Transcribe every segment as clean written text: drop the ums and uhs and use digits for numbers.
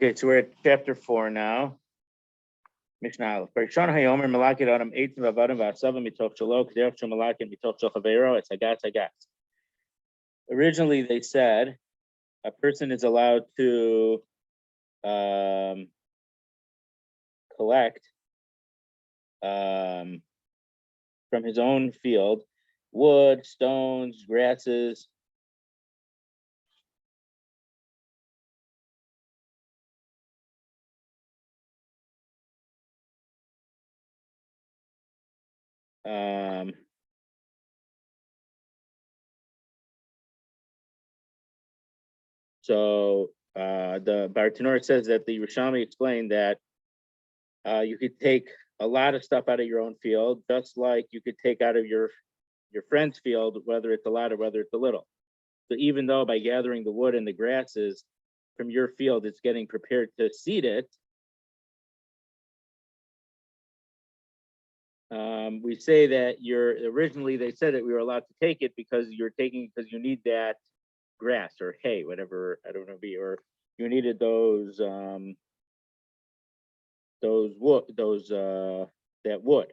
Okay, so we're at chapter 4 now. Mishnah Persian Hayomer Malakit Adam 8 Vavadim Vasava Mitoch Shalok Derech Malakit Mitoch Shalchavero. It's Hagas. Originally, they said a person is allowed to collect from his own field wood, stones, grasses. So the Bartanur says that the Rishami explained that you could take a lot of stuff out of your own field, just like you could take out of your friend's field, whether it's a lot or whether it's a little. So even though by gathering the wood and the grasses from your field, it's getting prepared to seed it, we say that originally they said that we were allowed to take it because you're taking because you need that grass or hay, whatever, I don't know, or you needed those wood, that wood.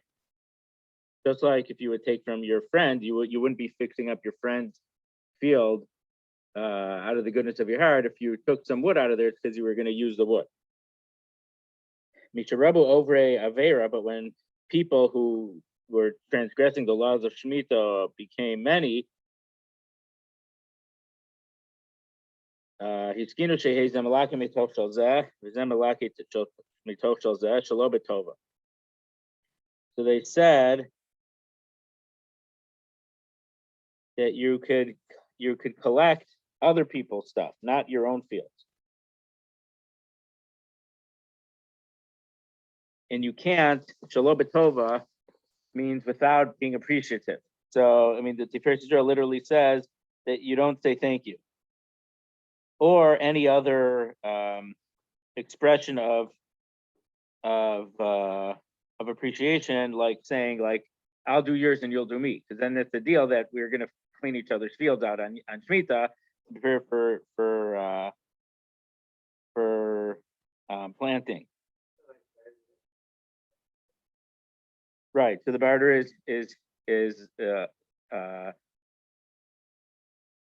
Just like if you would take from your friend, you wouldn't be fixing up your friend's field out of the goodness of your heart. If you took some wood out of there, it's because you were going to use the wood. Misharabu ovre avera, but when people who were transgressing the laws of Shmita became many, so they said that you could collect other people's stuff, not your own fields. And you can't, shalobetova means without being appreciative. So, I mean, the Tiferet Yisrael literally says that you don't say thank you. Or any other expression of appreciation, like saying, like, I'll do yours and you'll do me. Because then it's the deal that we're going to clean each other's fields out on Shmita to prepare for planting. Right. So the barter is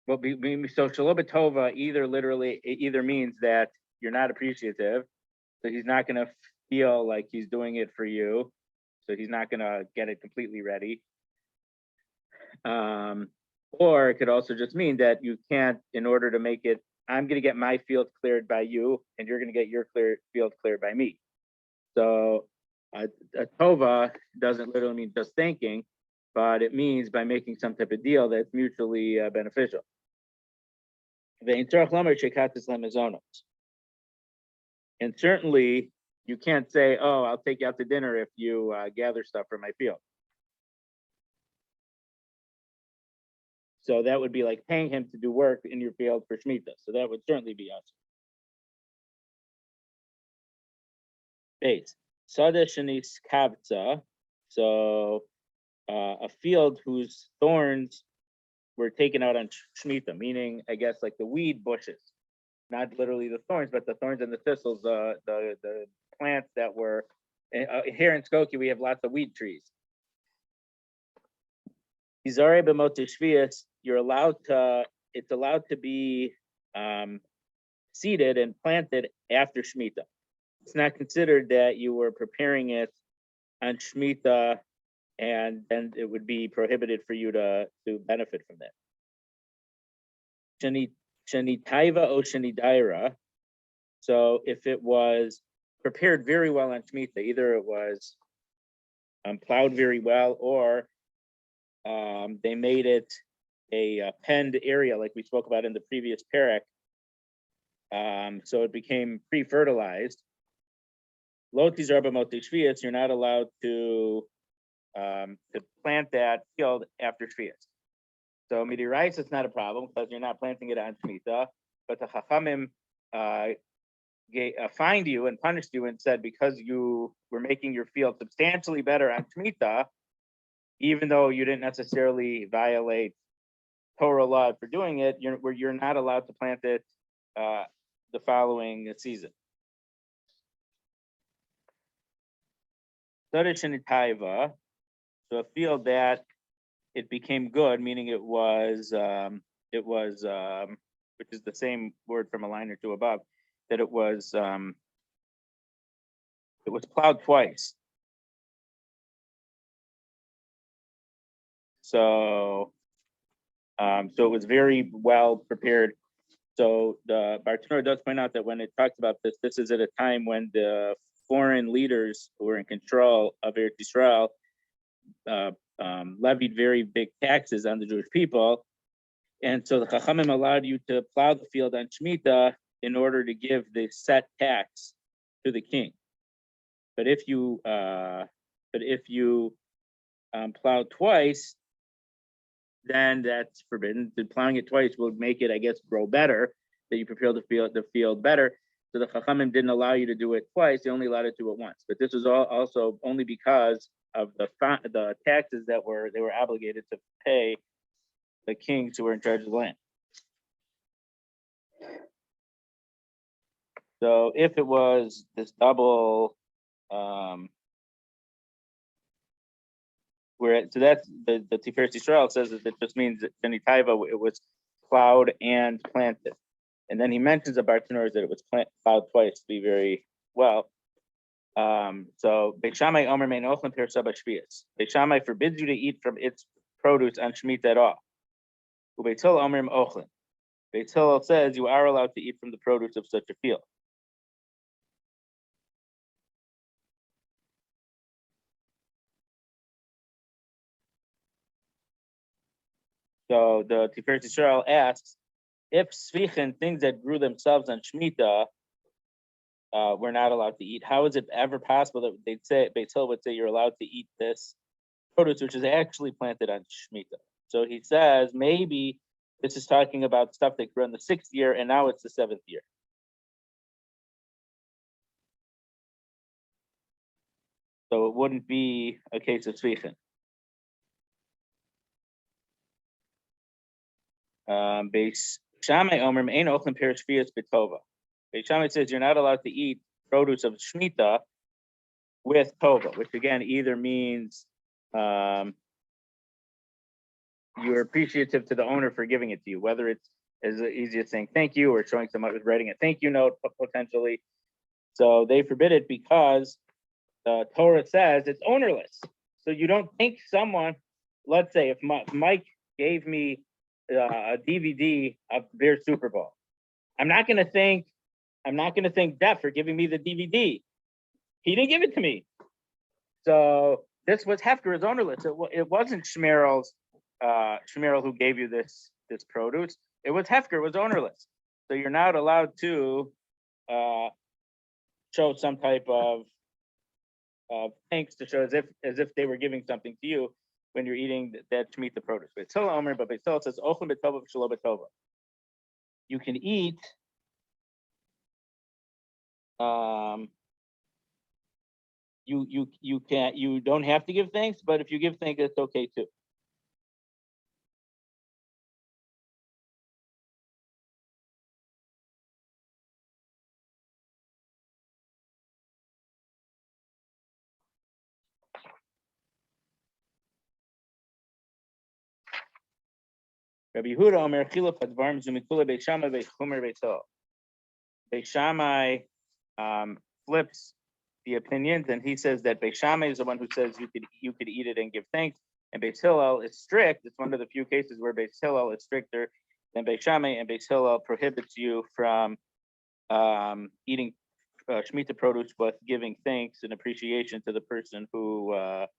well, so Shalobetova either means that you're not appreciative, so he's not going to feel like he's doing it for you, so he's not going to get it completely ready. Or it could also just mean that you can't, in order to make it, I'm going to get my field cleared by you, and you're going to get your field cleared by me. So a tova doesn't literally mean just thanking, but it means by making some type of deal that's mutually beneficial. And certainly you can't say, oh, I'll take you out to dinner if you gather stuff from my field. So that would be like paying him to do work in your field for Shmita. So that would certainly be us. Base. Sada Shanis Kavtza. So a field whose thorns were taken out on Shmita, meaning, I guess, like the weed bushes, not literally the thorns, but the thorns and the thistles, the plants that were here in Skokie. We have lots of weed trees. Izare b'motei Shviis, it's allowed to be seeded and planted after Shmita. It's not considered that you were preparing it on Shmita and then it would be prohibited for you to benefit from that. Shanitaiva o shanidaira. So if it was prepared very well on Shmita, either it was plowed very well, or they made it a penned area, like we spoke about in the previous parak. So it became pre-fertilized. Lotis arba motei Shviis, you're not allowed to plant that field after Shviis. So midiraisa, it's not a problem because you're not planting it on Shmita. But the Chachamim fined you and punished you and said, because you were making your field substantially better on Shmita, even though you didn't necessarily violate Torah law for doing it, you're not allowed to plant it the following season. Taiva, so a field that it became good, meaning it was, which is the same word from a line or two above, that it was plowed twice. So so it was very well prepared. So the Bartanura does point out that when it talks about this, this is at a time when the foreign leaders who were in control of Eretz Yisrael levied very big taxes on the Jewish people. And so the Chachamim allowed you to plow the field on Shmita in order to give the set tax to the king. But if you plow twice, then that's forbidden. The plowing it twice will make it, I guess, grow better, that you prepare the field better. So the Chachamim didn't allow you to do it twice, they only allowed it to do it once. But this was also only because of the taxes that they were obligated to pay the kings who were in charge of the land. So if it was this double, so that's the Tiferet Yisrael says that it just means that Taiva, it was plowed and planted. And then he mentions about Bartanura that it was plowed twice to be very well. So Beit Shammai Omer mein ochlen per Shabbat Shvius. Beit Shammai forbids you to eat from its produce on Shmita at all. Beit Hillel Omer ochlen. Beit Hillel says you are allowed to eat from the produce of such a field. So the Tiferet Yisrael asks, if Svichen, things that grew themselves on Shmita, were not allowed to eat, how is it ever possible that they'd say, Beit Hillel would say you're allowed to eat this produce, which is actually planted on Shmita? So he says, maybe this is talking about stuff that grew in the 6th year, and now it's the 7th year. So it wouldn't be a case of Svichen. Beis Shammai Omer ein ochlen per Shvius b'tova. Beis Shammai says you're not allowed to eat produce of Shmita with tova, which again either means you're appreciative to the owner for giving it to you, whether it's as easy as saying thank you or showing someone who's writing a thank you note potentially. So they forbid it because the Torah says it's ownerless. So you don't thank someone. Let's say if Mike gave me a DVD of their Super Bowl, I'm not going to thank Jeff for giving me the DVD. He didn't give it to me. So this was Hefker is ownerless. It wasn't Shmerel who gave you this produce. It was Hefker, was ownerless. So you're not allowed to show some type of thanks to show as if they were giving something to you when you're eating that Shmita produce. But Tzila Omer, but Tzila says Ochel b'tova v'shelo b'tova. You can eat you don't have to give thanks, but if you give thanks, it's okay too. Rabbi Yehuda Omer Chiluf Advarim Zumikula Beit Shammai Beit Chumer Beit Hillel. Beit Shammai flips the opinions, and he says that Beit Shammai is the one who says you could eat it and give thanks, and Beit Hillel is strict. It's one of the few cases where Beit Hillel is stricter than Beit Shammai, and Beit Hillel prohibits you from eating Shemitah produce with giving thanks and appreciation to the person whose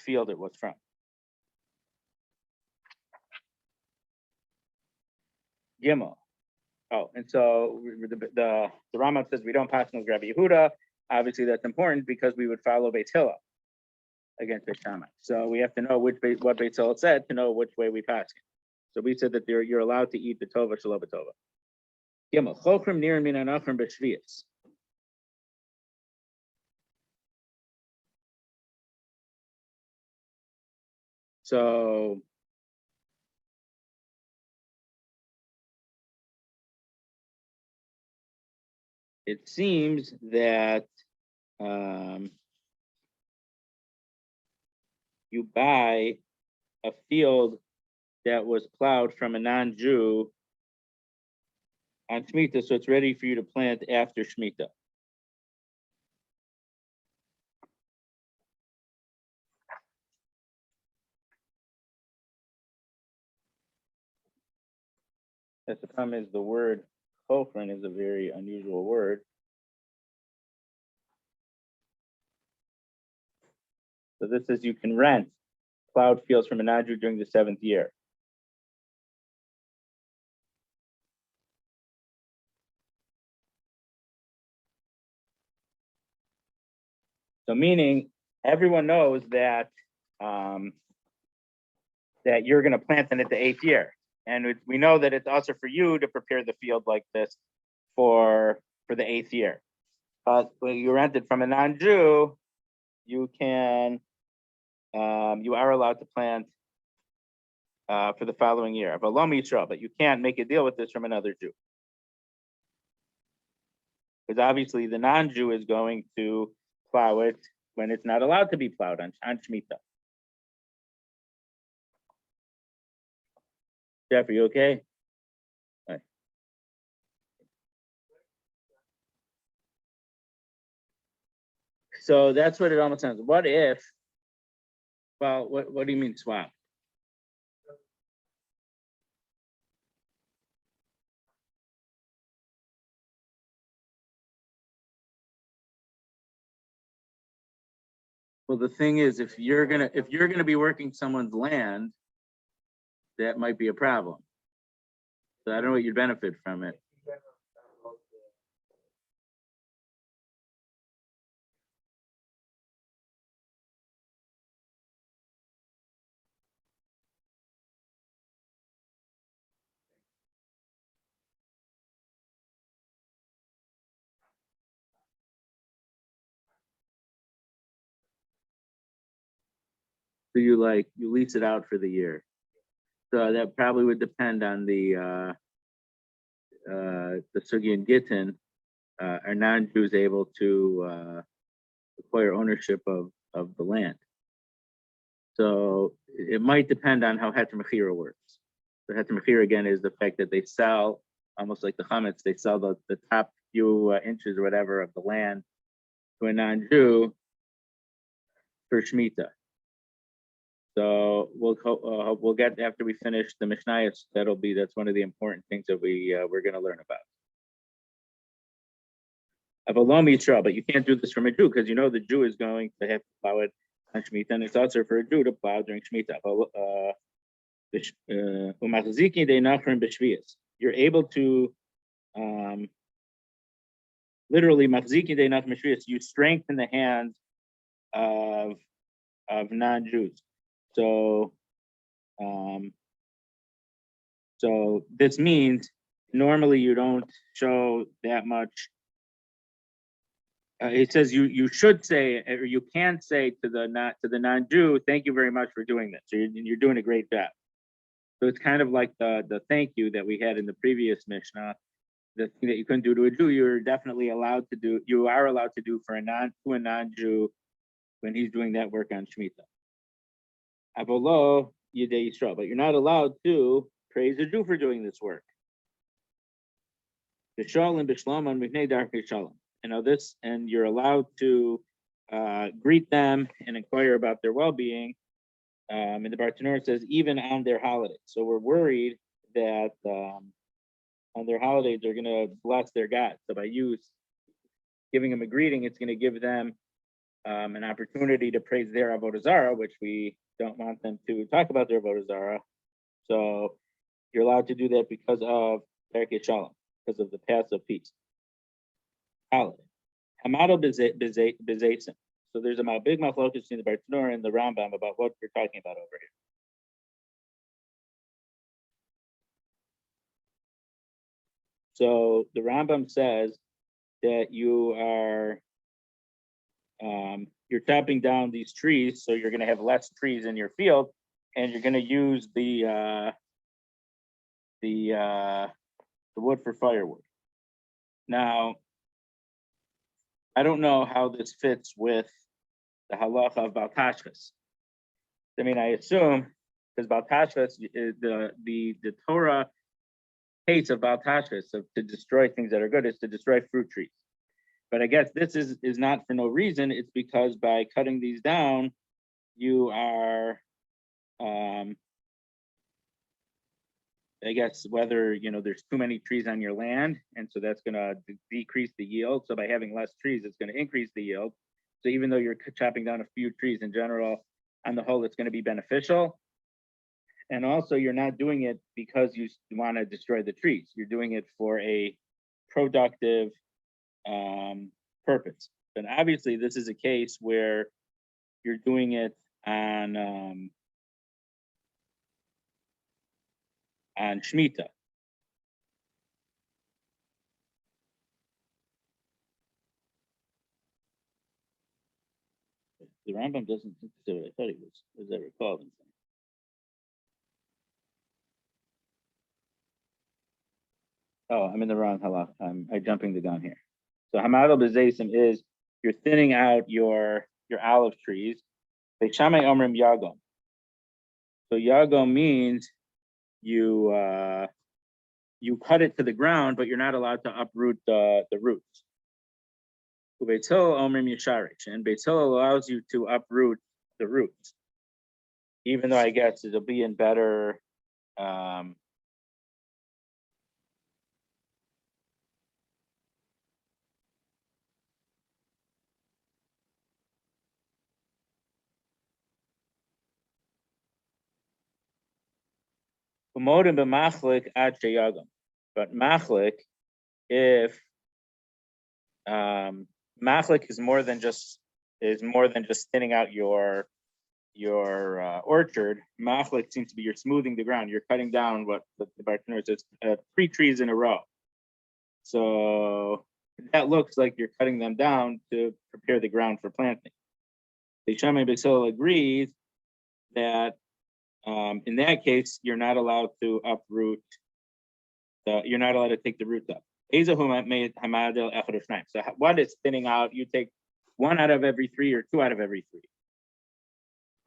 field it was from. Gimel. Oh, and so the Rambam says we don't pass on Rabbi Yehuda. Obviously, that's important because we would follow Beit Hillel against Beit Shammai. So we have to know what Beit Hillel said to know which way we pass. So we said that you're allowed to eat the tova shelo b'tova. Gimel chokrim nirin min anachrim b'shvius. So it seems that you buy a field that was plowed from a non-Jew on Shmita, so it's ready for you to plant after Shmita. That's the problem is the word chofren is a very unusual word. So this is you can rent plowed fields from a non-Jew during the 7th year. So meaning everyone knows that that you're going to plant them at the 8th year. And we know that it's also for you to prepare the field like this for the 8th year. But when you rent it from a non-Jew, you can, you are allowed to plant for the following year. But you can't make a deal with this from another Jew. Because obviously the non-Jew is going to plow it when it's not allowed to be plowed on Shmita. Jeff, are you okay? All right. So that's what it almost sounds. What if, well, what do you mean swap? Well, the thing is, if you're gonna be working someone's land, that might be a problem. So I don't know what you'd benefit from it. So you lease it out for the year. So that probably would depend on the Sugi and Gittin. Are non-Jews able to acquire ownership of the land? So it might depend on how Heter Mechira works. The Heter Mechira again is the fact that they sell, almost like the chametz, they sell the top few inches or whatever of the land to a non-Jew for Shmita. So we'll get after we finish the Mishnayos. That's one of the important things that we're going to learn about. Avalom Yisrael, but you can't do this from a Jew because you know the Jew is going to have to plow it on Shmita, and it's also for a Jew to plow during Shmita. You're able to literally you strengthen the hands of non-Jews. So this means normally you don't show that much. It says you should say, or you can say to the non-Jew, thank you very much for doing this. So you're doing a great job. So it's kind of like the thank you that we had in the previous Mishnah. The thing that you couldn't do to a Jew, you're definitely allowed to do. You are allowed to do for a non-Jew when he's doing that work on Shmita. Avolo Yidei Yisrael, but you're not allowed to praise a Jew for doing this work. B'shalom b'shlom on mivnei darkei shalom. And you're allowed to greet them and inquire about their well-being. And the Bartanur says even on their holidays. So we're worried that on their holidays they're going to bless their God. So by giving them a greeting, it's going to give them an opportunity to praise their avodah zarah, which we don't want them to talk about their avodah zarah. So you're allowed to do that because of Darkei Shalom, because of the paths of peace. Holiday. Hamado Bezesim. So there's a big machlokas between the Bartanur and the Rambam about what we're talking about over here. So the Rambam says that you're chopping down these trees, so you're going to have less trees in your field, and you're going to use the wood for firewood. Now, I don't know how this fits with the halacha of Baltashkas. I mean, I assume because Baltashas, the Torah hates of Baltashas, to destroy things that are good, is to destroy fruit trees. But I guess this is not for no reason. It's because by cutting these down, you are, I guess, whether there's too many trees on your land, and so that's going to decrease the yield. So by having less trees, it's going to increase the yield. So even though you're chopping down a few trees in general, on the whole, it's going to be beneficial. And also, you're not doing it because you want to destroy the trees. You're doing it for a productive purpose. But obviously, this is a case where you're doing it on Shmita. The Rambam doesn't think so. I thought he was, as I recall. Oh, I'm in the wrong halach. I'm jumping the gun here. So hamadal b'zeisim is you're thinning out your olive trees. Beishamai omrim yagom. So yagom means you cut it to the ground, but you're not allowed to uproot the roots. Ubeitzil omrim yisharich, and Beitzil allows you to uproot the roots, even though I guess it'll be in better. But machlik if machlik is more than just thinning out your orchard. Machlik seems to be you're smoothing the ground. You're cutting down what the Bartanur says 3 trees in a row. So that looks like you're cutting them down to prepare the ground for planting. The Shammai Beisil agrees that in that case, you're not allowed to uproot. You're not allowed to take the roots up. So what is thinning out? You take 1 out of every 3 or 2 out of every 3.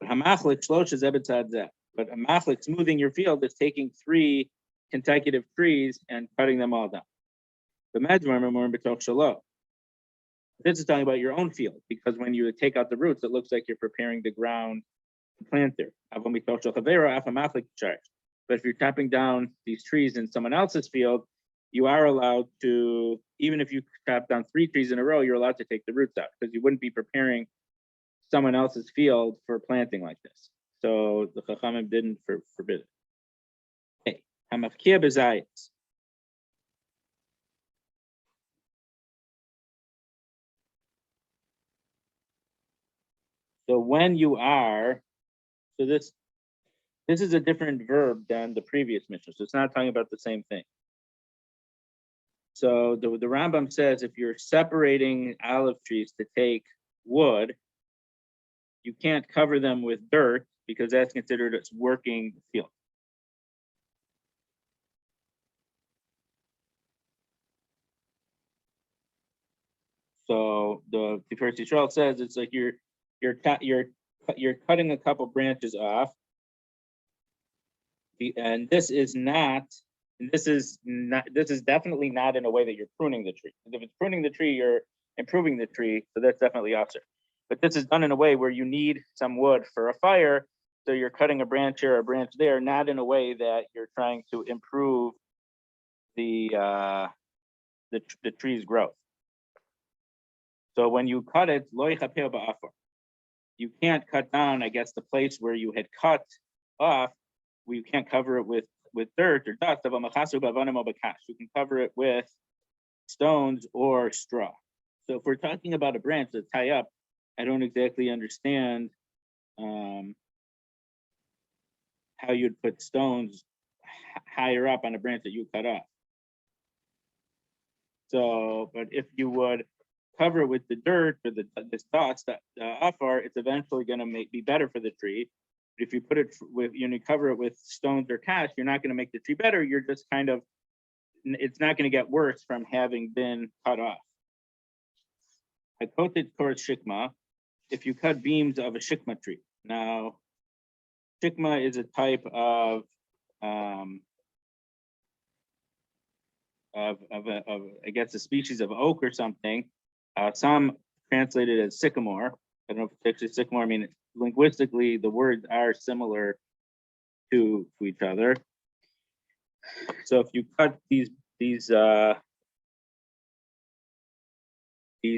But a machlik, smoothing your field, is taking 3 consecutive trees and cutting them all down. This is talking about your own field, because when you take out the roots, it looks like you're preparing the ground to plant there. But if you're chopping down these trees in someone else's field, you are allowed to, even if you chop down 3 trees in a row, you're allowed to take the roots out, because you wouldn't be preparing someone else's field for planting like this. So the Chachamim didn't forbid it. Okay, hamafkia bezayis. So when you are, so this is a different verb than the previous Mishnah. So it's not talking about the same thing. So the Rambam says if you're separating olive trees to take wood, you can't cover them with dirt because that's considered as working the field. So the Persian Figs says it's like you're cutting a couple branches off, and this is definitely not in a way that you're pruning the tree. If it's pruning the tree, you're improving the tree, so that's definitely awesome. But this is done in a way where you need some wood for a fire, so you're cutting a branch here, a branch there, not in a way that you're trying to improve the tree's growth. So when you cut it, you can't cut down, I guess, the place where you had cut off, where you can't cover it with dirt or dust. You can cover it with stones or straw. So if we're talking about a branch that's high up, I don't exactly understand how you'd put stones higher up on a branch that you cut off. So, but if you would cover it with the dirt or this dust, afar, it's eventually going to be better for the tree. But if you put it with, cover it with stones or cash, you're not going to make the tree better. You're just kind of, it's not going to get worse from having been cut off. I quoted Torah Shikma, if you cut beams of a Shikma tree. Now, Shikma is a type of I guess a species of oak or something. Some translate it as sycamore. I don't know if it's actually sycamore. I mean, linguistically, the words are similar to each other. So if you cut these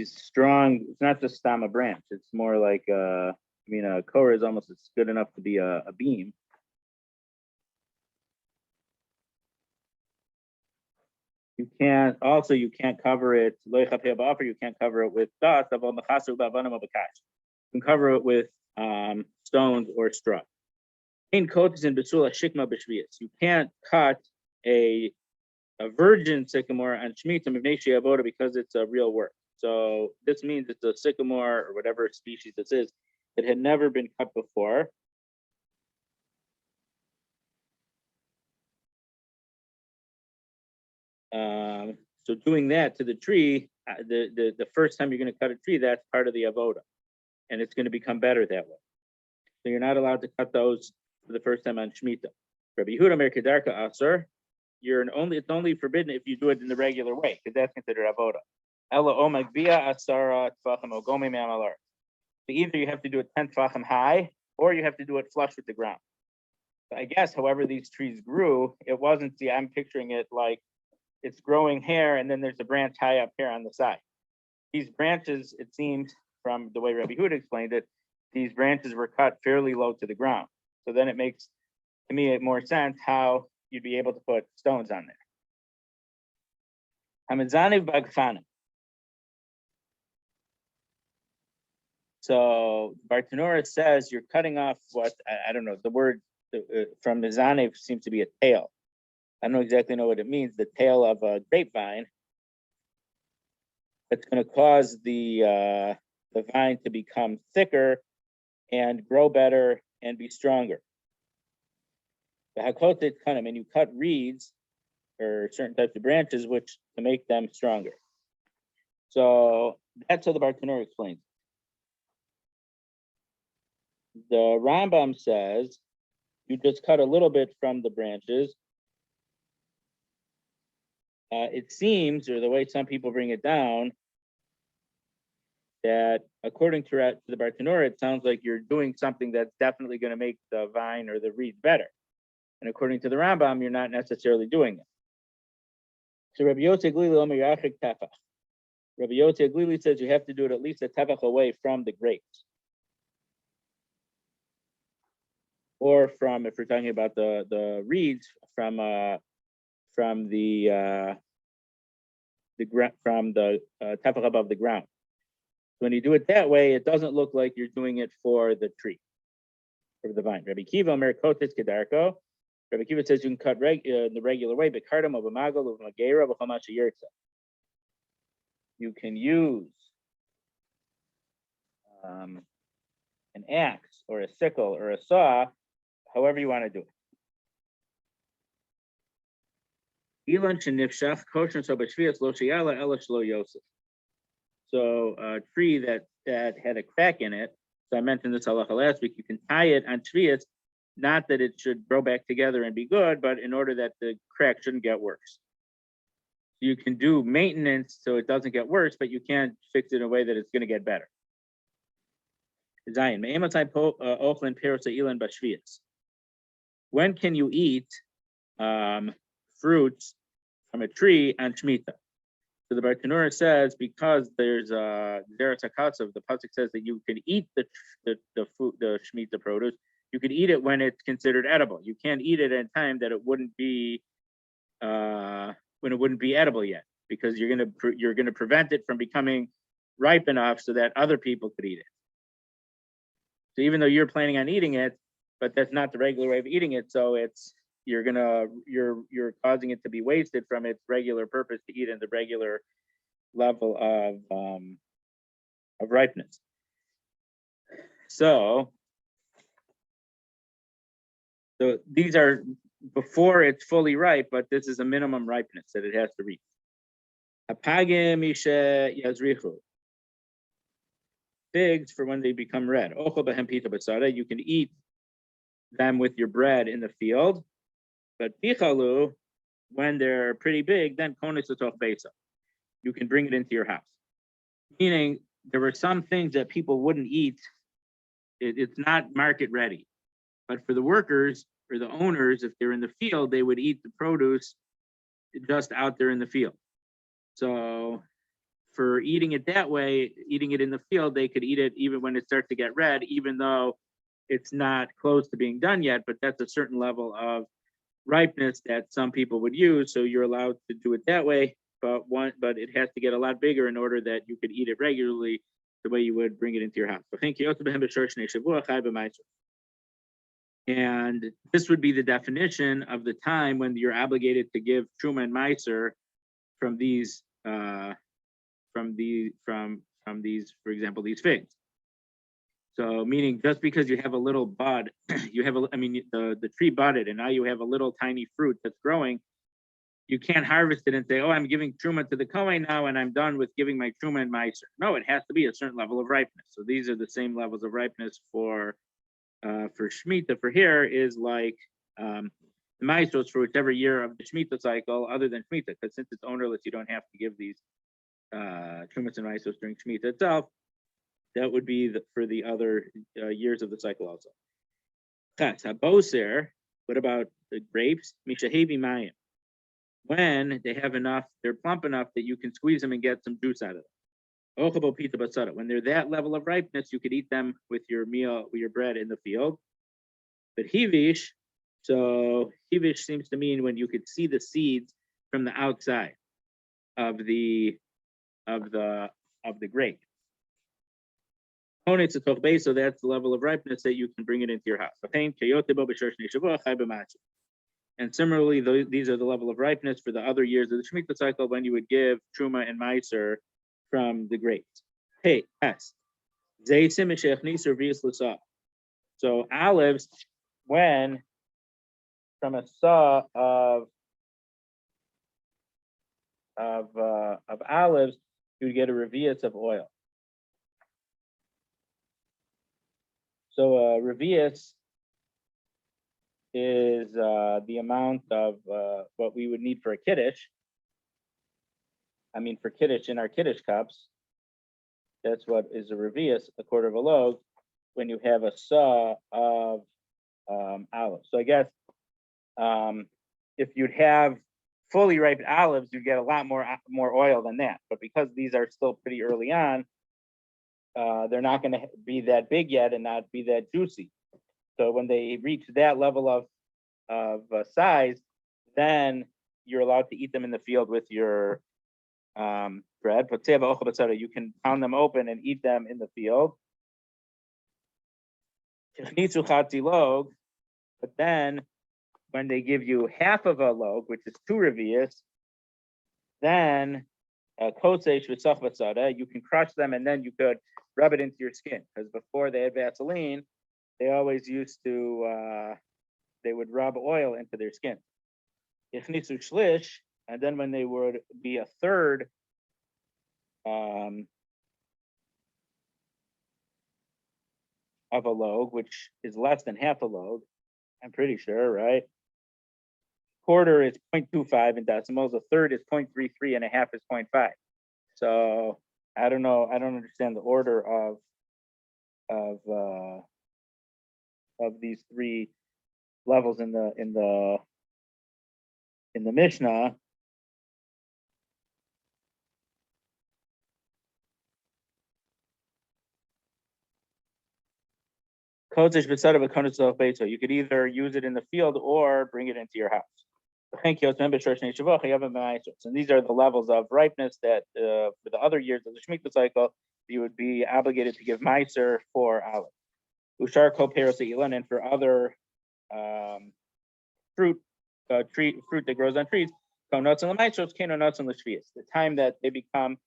strong, it's not just stem a branch. It's more like I mean, a core is almost it's good enough to be a beam. You can't cover it. You can't cover it with dust. You can cover it with stones or straw. You can't cut a virgin sycamore on Shmita because it's a real work. So this means it's a sycamore or whatever species this is that had never been cut before. So doing that to the tree, the first time you're going to cut a tree, that's part of the avoda, and it's going to become better that way. So you're not allowed to cut those for the first time on Shmita. Rabbi Yehuda Merkedarka Asur, it's only forbidden if you do it in the regular way, because that's considered avoda. Ela omag via asara tfachim ogome me'amalar. So either you have to do it 10 tfachim high, or you have to do it flush with the ground. So I guess, however these trees grew, it wasn't. See, I'm picturing it like it's growing here, and then there's a branch high up here on the side. These branches, it seems, from the way Rabbi Yehuda explained it, these branches were cut fairly low to the ground. So then it makes, to me, more sense how you'd be able to put stones on there. Hamidzaniv bagfanim. So Bartanura says you're cutting off what, I don't know, the word from Mizaniv seems to be a tail. I don't exactly know what it means, the tail of a grapevine. It's going to cause the vine to become thicker and grow better and be stronger. The hakotet kanim, and you cut reeds or certain types of branches which to make them stronger. So that's how the Bartanura explains. The Rambam says you just cut a little bit from the branches. It seems, or the way some people bring it down, that according to the Bartanura, it sounds like you're doing something that's definitely going to make the vine or the reed better. And according to the Rambam, you're not necessarily doing it. So Rabbi Yossi Aglili says you have to do it at least a tefach away from the grapes. Or from, if we're talking about the reeds, from the tefach above the ground. So when you do it that way, it doesn't look like you're doing it for the tree, for the vine. Rabbi Kiva Omer Kotetz Kedarko. Rabbi Kiva says you can cut the regular way, but kardam of a magal of magera of a you can use an axe or a sickle or a saw, however you want to do it. So a tree that had a crack in it, so I mentioned this halacha last week, you can tie it on shvius, not that it should grow back together and be good, but in order that the crack shouldn't get worse. You can do maintenance so it doesn't get worse, but you can't fix it in a way that it's going to get better. When can you eat fruits from a tree on Shmita? So the Bartanura says because there's a Zeres HaKatsav, the pasuk says that you can eat the food, the Shmita produce. You can eat it when it's considered edible. You can't eat it at a time that it wouldn't be when it wouldn't be edible yet, because you're gonna prevent it from becoming ripe enough so that other people could eat it. So even though you're planning on eating it, but that's not the regular way of eating it, so you're causing it to be wasted from its regular purpose to eat in the regular level of ripeness. So these are before it's fully ripe, but this is a minimum ripeness that it has to reach. Figs for when they become red. You can eat them with your bread in the field. But pichalu, when they're pretty big, then konis l'toch beisa. You can bring it into your house. Meaning there were some things that people wouldn't eat. It's not market ready. But for the workers or the owners, if they're in the field, they would eat the produce just out there in the field. So for eating it that way, eating it in the field, they could eat it even when it starts to get red, even though it's not close to being done yet, but that's a certain level of ripeness that some people would use. So you're allowed to do it that way, but it has to get a lot bigger in order that you could eat it regularly the way you would bring it into your house. And this would be the definition of the time when you're obligated to give truma and meiser from these, for example, these figs. So meaning just because you have a little bud, the tree budded and now you have a little tiny fruit that's growing, you can't harvest it and say, oh, I'm giving truma to the Kohen now and I'm done with giving my truma and meiser. No, it has to be a certain level of ripeness. So these are the same levels of ripeness for Shmita. For here is like the maestros for whichever year of the Shmita cycle other than Shmita, because since it's ownerless, you don't have to give these trumas and maestros during Shmita itself. That would be for the other years of the cycle also. What about the grapes? Mishahevi mayim. When they have enough, they're plump enough that you can squeeze them and get some juice out of them. When they're that level of ripeness, you could eat them with your meal, with your bread in the field. But hivish, so hivish seems to mean when you could see the seeds from the outside of the grape. So that's the level of ripeness that you can bring it into your house. And similarly, these are the level of ripeness for the other years of the Shmita cycle when you would give truma and meiser from the grapes. Hey, yes. So olives, when from a saw of olives, you would get a revius of oil. So revius is the amount of what we would need for a kiddush. For kiddush in our kiddush cups, that's what is a revius, a quarter of a log, when you have a saw of olives. So I guess if you'd have fully ripe olives, you'd get a lot more oil than that. But because these are still pretty early on, they're not going to be that big yet and not be that juicy. So when they reach that level of size, then you're allowed to eat them in the field with your bread. You can pound them open and eat them in the field. But then when they give you half of a log, which is 2 revius, then you can crush them and then you could rub it into your skin. Because before they had Vaseline, they always used to, they would rub oil into their skin. And then when they would be a third of a log, which is less than half a log, I'm pretty sure, right? Quarter is 0.25 in decimals, a third is 0.33, and a half is 0.5. So I don't know. I don't understand the order of these 3 levels in the Mishnah. You could either use it in the field or bring it into your house. And these are the levels of ripeness that for the other years of the Shmita cycle, you would be obligated to give meiser for olive. And for other fruit that grows on trees, the time that they become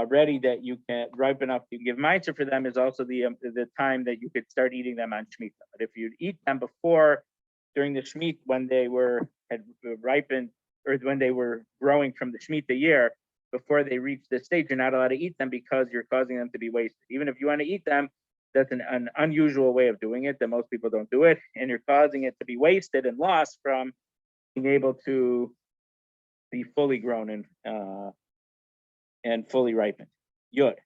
ready that you can ripe enough to give meiser for them is also the time that you could start eating them on Shmita. But if you'd eat them before, during the Shmita, when they had ripened, or when they were growing from the Shmita year, before they reach this stage, you're not allowed to eat them because you're causing them to be wasted. Even if you want to eat them, that's an unusual way of doing it, that most people don't do it, and you're causing it to be wasted and lost from being able to be fully grown and fully ripened. Yud.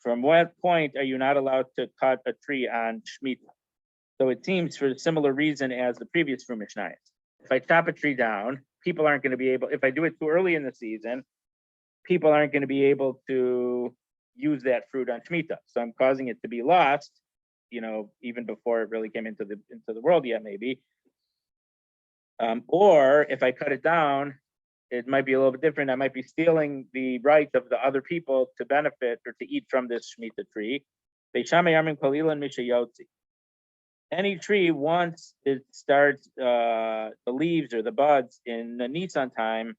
From what point are you not allowed to cut a tree on Shmita? So it seems for a similar reason as the previous fruit Mishnayos. If I chop a tree down, people aren't going to be able, if I do it too early in the season, people aren't going to be able to use that fruit on Shmita. So I'm causing it to be lost, even before it really came into the world yet, maybe. Or if I cut it down, it might be a little bit different. I might be stealing the right of the other people to benefit or to eat from this Shmita tree. Any tree, once it starts, the leaves or the buds in the Nisan time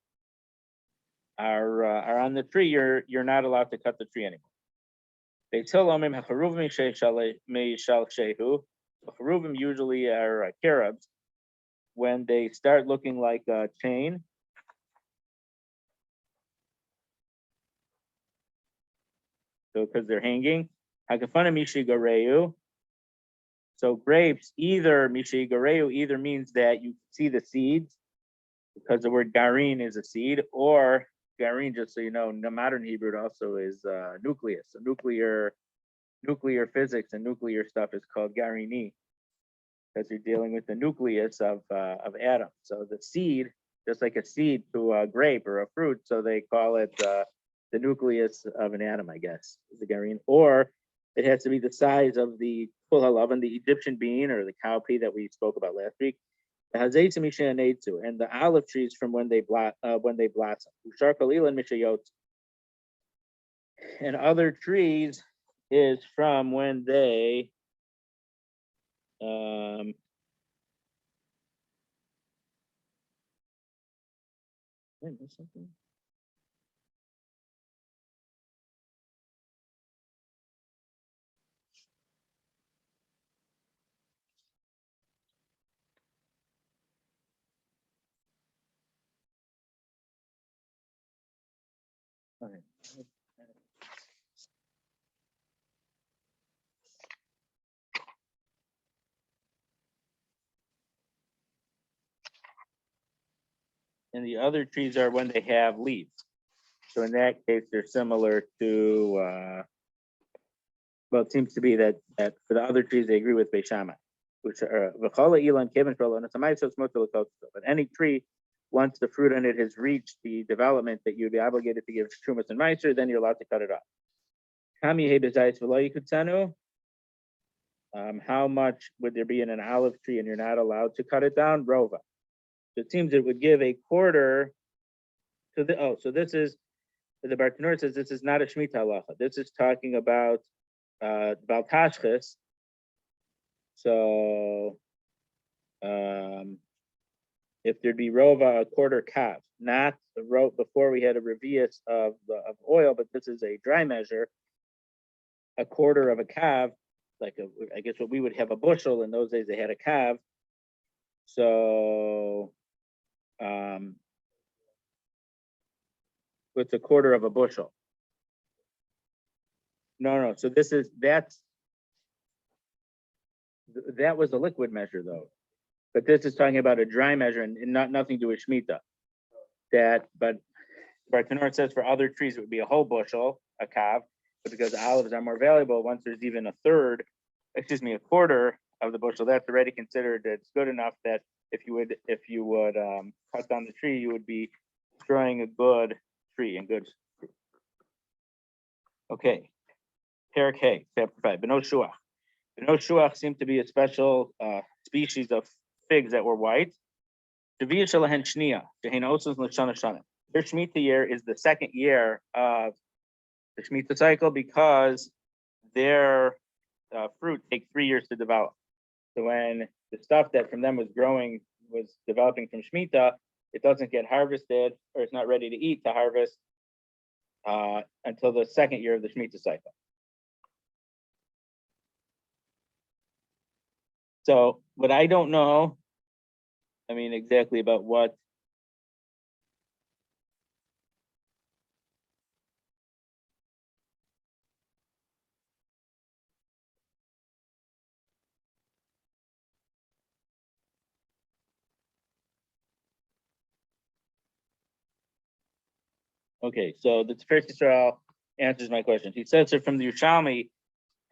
are on the tree, you're not allowed to cut the tree anymore. Cherubim usually are cherubs. When they start looking like a chain, so because they're hanging, so grapes, either mishigareu either means that you see the seeds, because the word garin is a seed, or garin, just so you know, in the modern Hebrew, it also is nucleus. So nuclear physics and nuclear stuff is called garini, because you're dealing with the nucleus of atoms. So the seed, just like a seed to a grape or a fruit, so they call it the nucleus of an atom, I guess, is the garin. Or it has to be the size of the kul halavan, the Egyptian bean or the cowpea that we spoke about last week. The hazeitzim mishayanetzu, and the olive trees from when they blossom. Ushar kalilan mishayotzu, and other trees is from when they something. Okay. And the other trees are when they have leaves. So in that case, they're similar to, well, it seems to be that for the other trees, they agree with Beis Shammai, which are but any tree, once the fruit on it has reached the development that you'd be obligated to give Trumas and Meiser, then you're allowed to cut it off. How much would there be in an olive tree and you're not allowed to cut it down? Rova. So it seems it would give a quarter to the, so this is, the Bartanur says this is not a Shmita halacha. This is talking about Tashchis. So if there'd be Rova, a quarter kav, not the before we had a revius of oil, but this is a dry measure, a quarter of a kav, like I guess what we would have a bushel. In those days they had a kav. So it's a quarter of a bushel. No. So that was a liquid measure though, but this is talking about a dry measure and nothing to do with Shmita. But Bartanur says for other trees it would be a whole bushel, a kav, but because olives are more valuable, once there's even a quarter of the bushel, that's already considered it's good enough that if you would cut down the tree, you would be destroying a good tree and good fruit. Okay. Parak Hay, chapter 5. Beno Shuach. Beno Shuach seemed to be a special species of figs that were white. Their Shemitah year is the second year of the Shmita cycle because their fruit takes 3 years to develop. So when the stuff that from them was developing from Shmita, it doesn't get harvested or it's not ready to eat to harvest until the second year of the Shmita cycle. So, but I don't know, exactly about what Okay, so the Tiferes Yisrael answers my question. He says it from the Yerushalmi.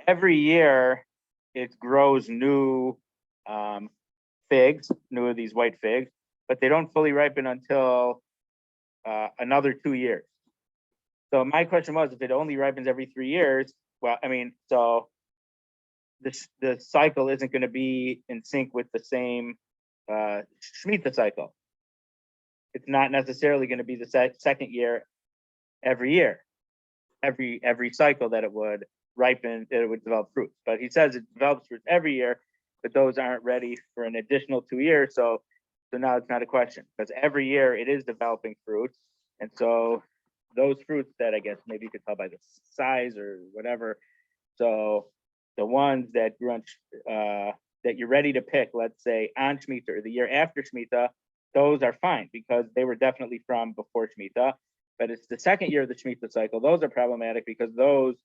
Every year, it grows new figs, new of these white figs, but they don't fully ripen until another 2 years. So my question was, if it only ripens every 3 years, well, I mean, so the cycle isn't going to be in sync with the same Shmita cycle. It's not necessarily going to be the second year every year, every cycle that it would ripen, that it would develop fruits. But he says it develops fruits every year, but those aren't ready for an additional 2 years. So now it's not a question, because every year it is developing fruits. And so those fruits that I guess maybe you could tell by the size or whatever. So the ones that grew on, that you're ready to pick, let's say on Shmita or the year after Shmita, those are fine because they were definitely from before Shmita. But it's the second year of the Shmita cycle. Those are problematic because those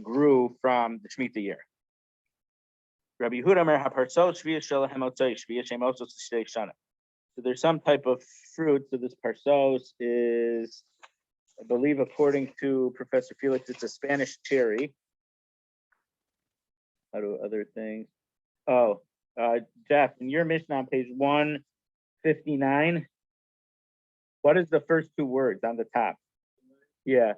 grew from the Shmita year. Rabbi Yehuda Mer haparsos shvius shel hamotzei shvius shemosos shtei shana. So there's some type of fruit. So this parsos is, I believe, according to Professor Felix, it's a Spanish cherry. How do other things? Oh, Jeff, in your Mishnah on page 159, what is the first 2 words on the top? Yeah.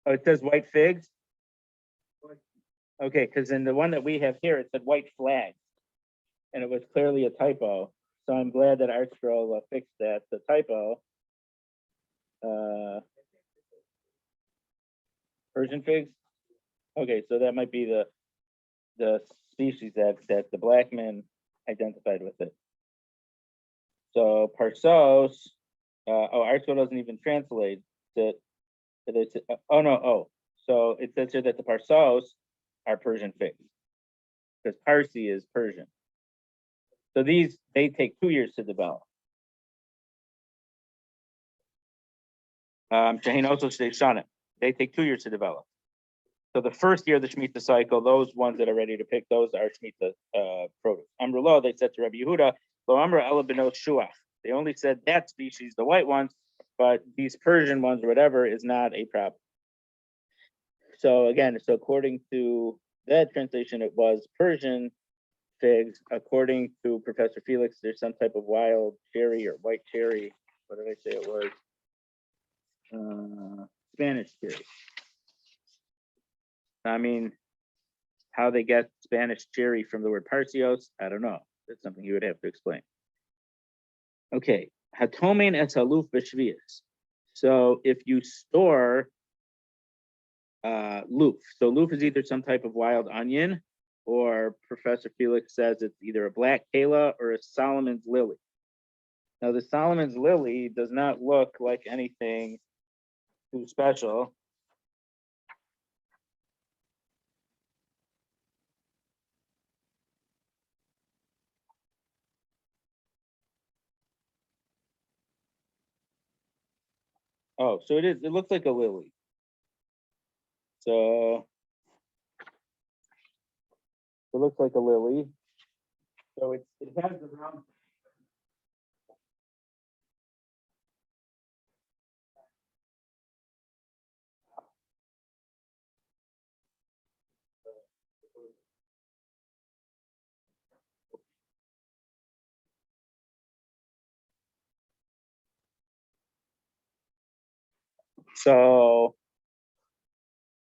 Oh, it says white figs? Okay, because in the one that we have here, it said white flags, and it was clearly a typo. So I'm glad that ArtScroll fixed that, the typo. Persian figs? Okay, so that might be the species that the black man identified with it. So parsos, ArtScroll doesn't even translate it. So it says here that the parsos are Persian figs, because Parsi is Persian. So they take 2 years to develop. They take 2 years to develop. So the first year of the Shmita cycle, those ones that are ready to pick, those are Shmita produce. Amrulo, they said to Rabbi Yehuda, Lo Amra Ela Benos Shuach. They only said that species, the white ones, but these Persian ones or whatever is not a problem. So again, so according to that translation, it was Persian figs. According to Professor Felix, there's some type of wild cherry or white cherry. What did I say it was? Spanish cherry. I mean, how they get Spanish cherry from the word parsios, I don't know. That's something you would have to explain. Okay, hatomein es haluf b'shvius. So if you store loof, so loof is either some type of wild onion, or Professor Felix says it's either a black kala or a Solomon's lily. Now the Solomon's lily does not look like anything too special. Oh, so it looks like a lily. So it looks like a lily. So it has the round. So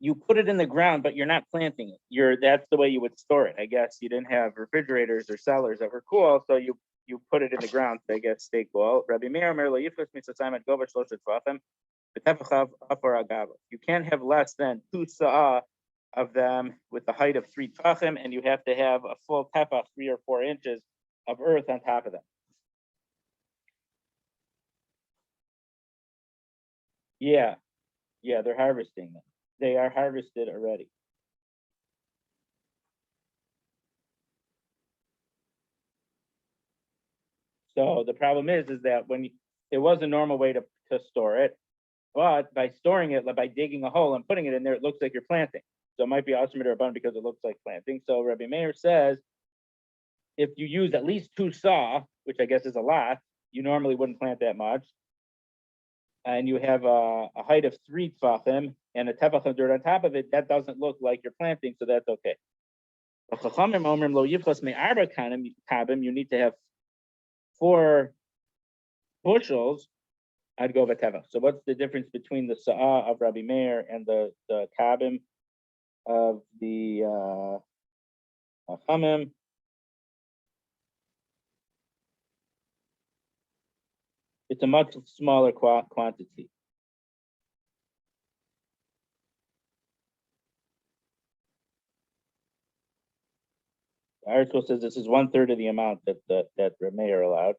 you put it in the ground, but you're not planting it. That's the way you would store it. I guess you didn't have refrigerators or cellars that were cool, so you put it in the ground. So I guess stay cool. Rabbi Meir Mer lo yifus mitzayim gover shloshet tvachim b'tefachav afar agava. You can't have less than 2 sa'ah of them with the height of 3 tvachim, and you have to have a full tefach, 3 or 4 inches of earth on top of them. Yeah, they're harvesting them. They are harvested already. So the problem is that it was a normal way to store it, but by storing it, by digging a hole and putting it in there, it looks like you're planting. So it might be awesome or abundant because it looks like planting. So Rabbi Meir says, if you use at least 2 saw, which I guess is a lot, you normally wouldn't plant that much, and you have a height of 3 tefachim and a tefach of dirt on top of it, that doesn't look like you're planting, so that's okay. You need to have 4 bushels. I'd go v'tevach. So what's the difference between the sa'ah of Rabbi Meir and the kabim of the chamim? It's a much smaller quantity. The article says this is 1/3 of the amount that Rabbi Meir allowed.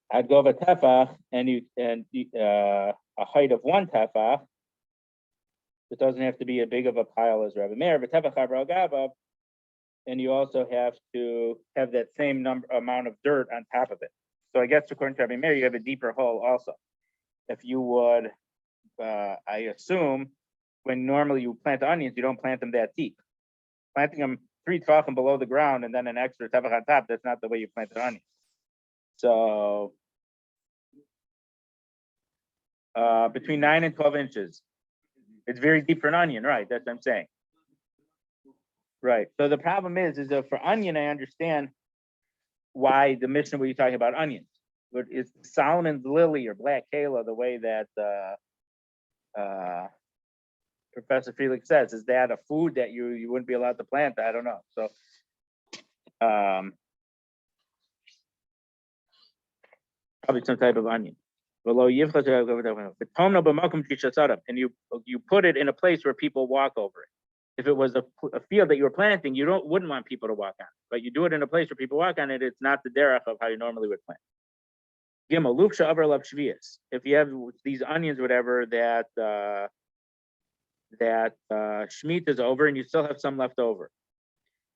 I'd go v'tefach and a height of 1 tefach. It doesn't have to be as big of a pile as Rabbi Meir. V'tefach abra gavav, and you also have to have that same amount of dirt on top of it. So I guess according to Rabbi Meir, you have a deeper hole also. If you would, I assume, when normally you plant onions, you don't plant them that deep. Planting them 3 tefachim below the ground and then an extra tefach on top, that's not the way you plant an onion. So between 9 and 12 inches. It's very deep for an onion, right? That's what I'm saying. Right. So the problem is that for onion, I understand why the Mishnah, were you talking about onions? But it's Solomon's lily or black kala, the way that Professor Felix says. Is that a food that you wouldn't be allowed to plant? I don't know. So probably some type of onion. And you put it in a place where people walk over it. If it was a field that you were planting, you wouldn't want people to walk on it, but you do it in a place where people walk on it. It's not the derech of how you normally would plant. Gimel lufsha avar lav shvius. If you have these onions, whatever that Shmita is over, and you still have some left over.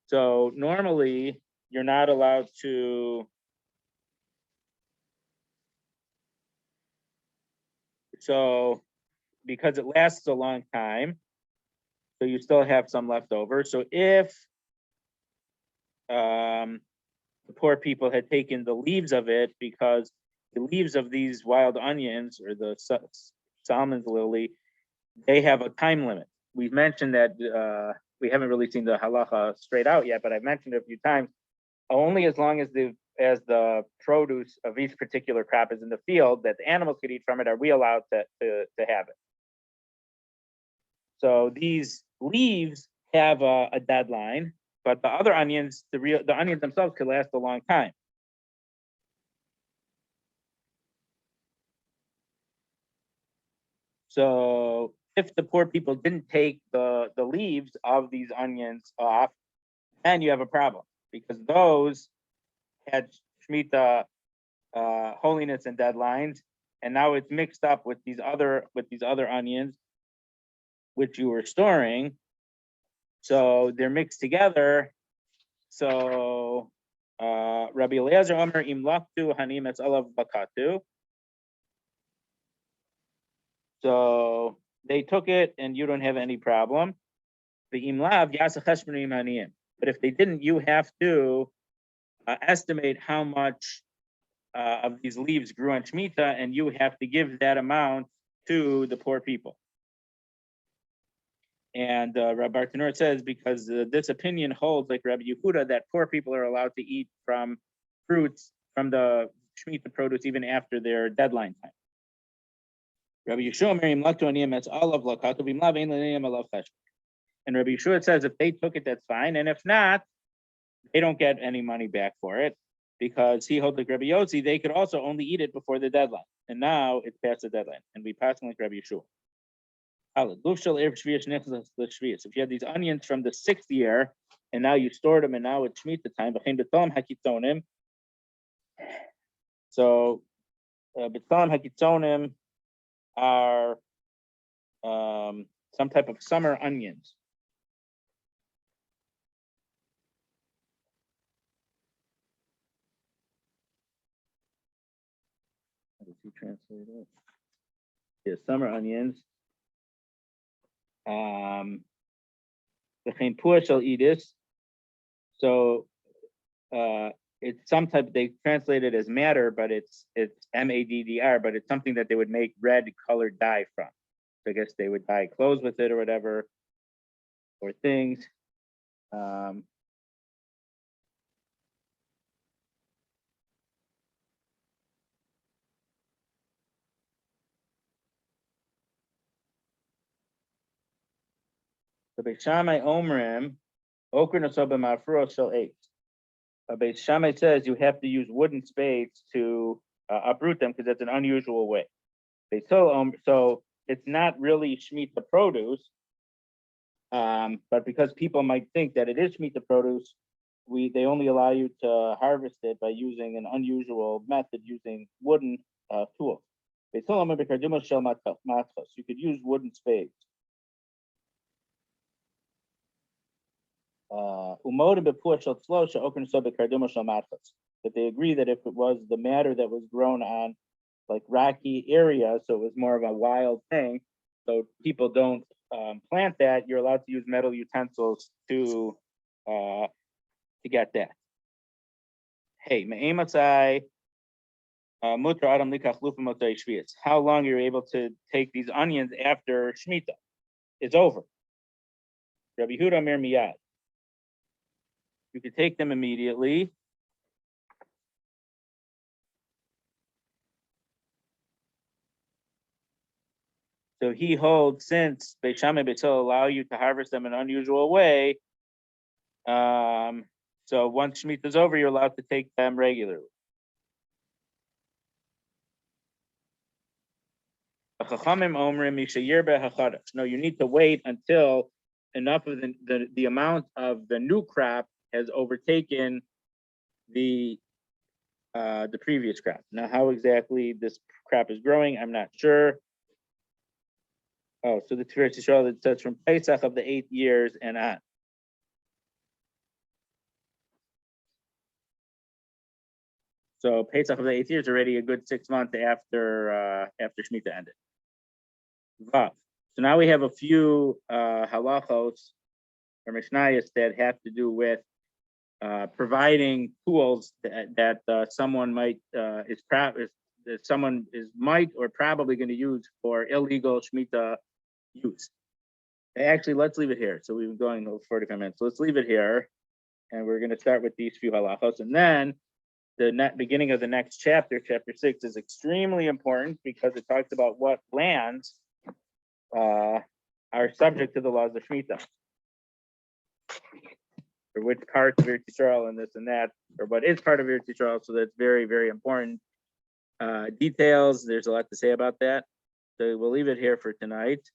So normally you're not allowed to. So because it lasts a long time, so you still have some left over. So if the poor people had taken the leaves of it, because the leaves of these wild onions or the Solomon's lily, they have a time limit. We've mentioned that we haven't really seen the halacha straight out yet, but I've mentioned it a few times. Only as long as the produce of each particular crop is in the field that the animals could eat from it, are we allowed to have it. So these leaves have a deadline, but the other onions, the onions themselves, could last a long time. So if the poor people didn't take the leaves of these onions off, then you have a problem, because those had Shmita holiness and deadlines, and now it's mixed up with these other onions which you were storing. So they're mixed together. So Rabbi Eliezer Omer im laktu hanim etz alav bakatu. So they took it and you don't have any problem. The imlav yasach cheshbonim haniyim. But if they didn't, you have to estimate how much of these leaves grew on Shmita, and you have to give that amount to the poor people. And Rabbi Bartanur says, because this opinion holds, like Rabbi Yehuda, that poor people are allowed to eat from fruits, from the Shmita produce, even after their deadline time. Rabbi Yeshua Miriam Laktu Aniyam, that's all of Lakatu Bimlav Ein Laniyam Alav Cheshbon. And Rabbi Yeshua says if they took it, that's fine, and if not, they don't get any money back for it, because he holds like Rabbi Yossi, they could also only eat it before the deadline, and now it's past the deadline, and we pass like Rabbi Yeshua. If you had these onions from the 6th year, and now you stored them, and now it's Shmita time, so B'tzalim Hakitzonim are some type of summer onions. How does he translate it? Yeah, summer onions. The Chain Pua shall eat this. So it's some type, they translate it as madder, but it's MADDR, but it's something that they would make red colored dye from. So I guess they would dye clothes with it or whatever, or things. The Beit Shammai Omrim, Okra Nasoba Mafro Shel Eight. Beit Shammai says you have to use wooden spades to uproot them because that's an unusual way. So it's not really Shmita produce, but because people might think that it is Shmita produce, they only allow you to harvest it by using an unusual method, using wooden tools. You could use wooden spades. That they agree that if it was the matter that was grown on like rocky area, so it was more of a wild thing, so people don't plant that, you're allowed to use metal utensils to get that. Hey, how long you're able to take these onions after Shmita is over? Rabbi Huda Mir Miyad. You could take them immediately. So he holds, since Beit Shammai Beit Hillel allow you to harvest them in an unusual way, so once Shemitah is over, you're allowed to take them regularly. No, you need to wait until enough of the amount of the new crop has overtaken the previous crop. Now, how exactly this crop is growing, I'm not sure. Oh, so the Tiferes Yisrael, that says from Pesach of the 8 years and on. So Pesach of the 8 years already a good 6 months after Shmita ended. Vav. So now we have a few halachos or mishnayos that have to do with providing tools that someone might might or probably going to use for illegal Shmita use. Actually, let's leave it here. So we've been going over 45 minutes. So let's leave it here, and we're going to start with these few halachos, and then the beginning of the next chapter, chapter 6, is extremely important because it talks about what lands are subject to the laws of Shmita, or which parts of Eretz Yisrael and this and that, or what is part of Eretz Yisrael. So that's very, very important details. There's a lot to say about that. So we'll leave it here for tonight.